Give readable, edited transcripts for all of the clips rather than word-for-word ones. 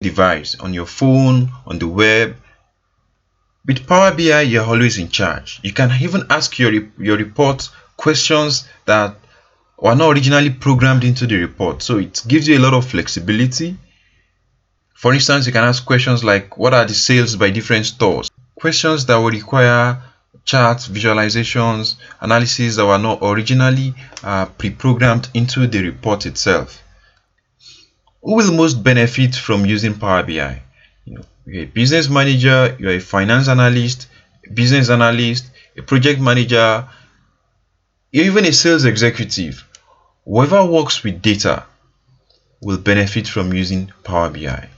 device, on your phone, on the web. With Power BI, you're always in charge. You can even ask your report questions that were not originally programmed into the report. So it gives you a lot of flexibility. For instance, you can ask questions like, what are the sales by different stores? Questions that will require charts, visualizations, analysis that were not originally pre-programmed into the report itself. Who will most benefit from using Power BI? You're a business manager, you're a finance analyst, a business analyst, a project manager, you're even a sales executive. Whoever works with data will benefit from using Power BI.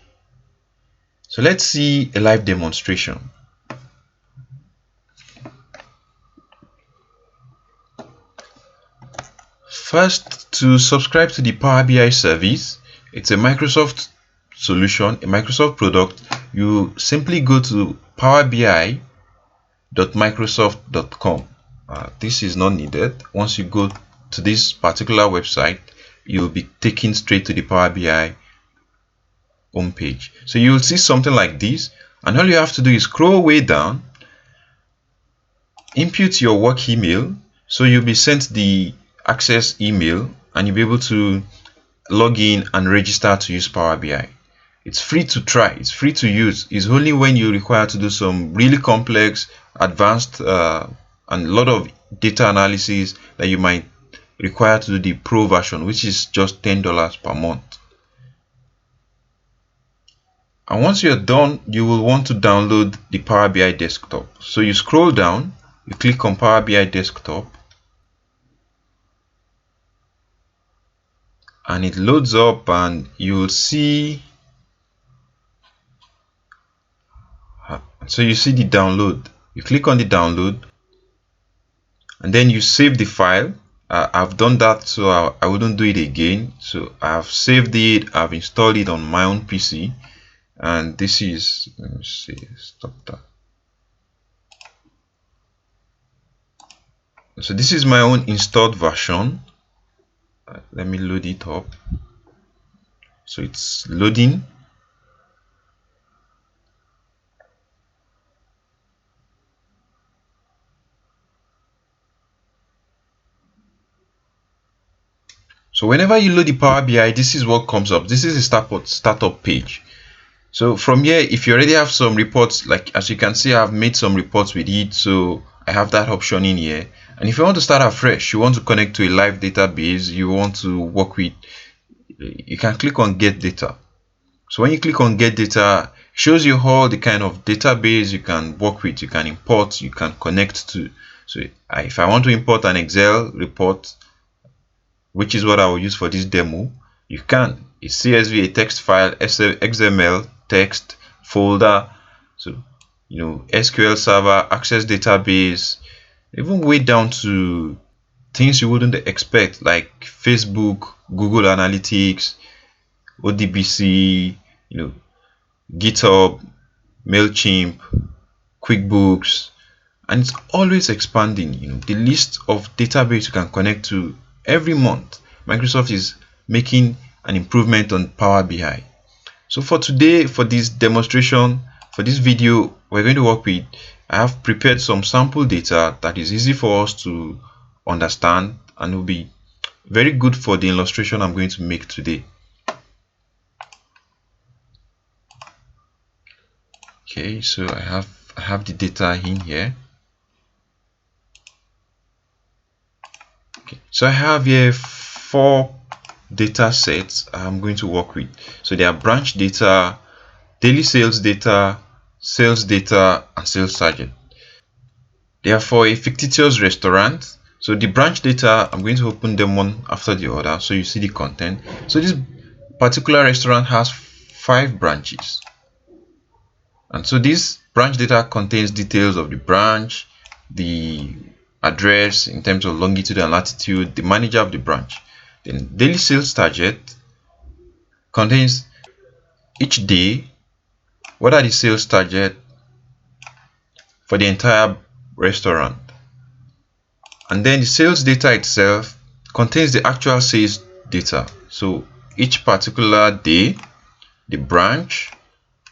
So let's see a live demonstration. First, to subscribe to the Power BI service, it's a Microsoft solution, a Microsoft product. You simply go to powerbi.microsoft.com. This is not needed. Once you go to this particular website, you'll be taken straight to the Power BI homepage. So you'll see something like this, and all you have to do is scroll way down, input your work email. So you'll be sent the access email, and you'll be able to log in and register to use Power BI. It's free to try, it's free to use. It's only when you require to do some really complex, advanced and a lot of data analysis that you might require to do the pro version, which is just $10 per month. And once you're done, you will want to download the Power BI desktop. So you scroll down, you click on Power BI desktop, and it loads up, and you'll see, so you see the download. You click on the download, and then you save the file. I've done that, so I wouldn't do it again. So I've saved it, I've installed it on my own PC, and this is, let me see, stop that. So this is my own installed version. Let me load it up. So it's loading. So whenever you load the Power BI, this is what comes up. This is the startup page. So from here, if you already have some reports, like as you can see, I've made some reports with it, so I have that option in here. And if you want to start afresh, you want to connect to a live database, you want to work with, you can click on Get Data. So when you click on Get Data, it shows you all the kind of database you can work with, you can import, you can connect to. So if I want to import an Excel report, which is what I will use for this demo, you can. It's CSV, a text file, XML, text, folder, so SQL Server, Access Database, even way down to things you wouldn't expect, like Facebook, Google Analytics, ODBC, GitHub, MailChimp, QuickBooks, and it's always expanding. The list of database you can connect to every month. Microsoft is making an improvement on Power BI. So for today, for this demonstration, for this video, we're going to work with, I have prepared some sample data that is easy for us to understand and will be very good for the illustration I'm going to make today. Okay, so I have the data in here. Okay, so I have here 4 data sets I'm going to work with. So they are branch data, daily sales data, and sales target. They are for a fictitious restaurant. So the branch data, I'm going to open them one after the other so you see the content. So this particular restaurant has 5 branches, and so this branch data contains details of the branch, the address in terms of longitude and latitude, the manager of the branch. Then daily sales target contains each day what are the sales target for the entire restaurant, and then the sales data itself contains the actual sales data. So each particular day the branch,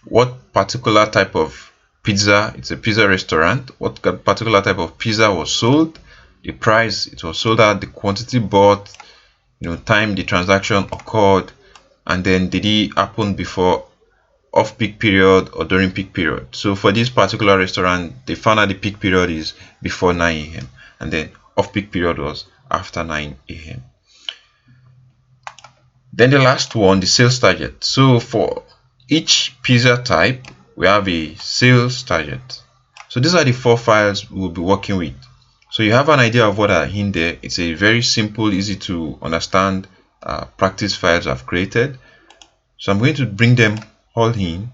what particular type of pizza, it's a pizza restaurant, what particular type of pizza was sold, the price it was sold at, the quantity bought, time the transaction occurred, and then did it happen before off-peak period or during peak period. So for this particular restaurant, they found out the peak period is before 9 a.m. and then off-peak period was after 9 a.m. Then the last one, the sales target. So for each pizza type, we have a sales target. So these are the 4 files we'll be working with. So you have an idea of what are in there. It's a very simple, easy to understand practice files I've created. So I'm going to bring them all in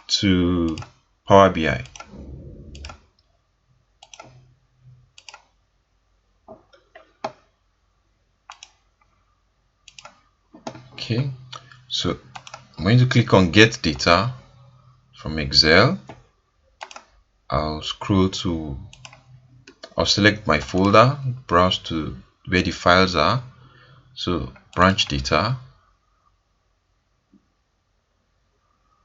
to Power BI. Okay, so I'm going to click on Get Data from Excel. I'll select my folder, browse to where the files are. So branch data,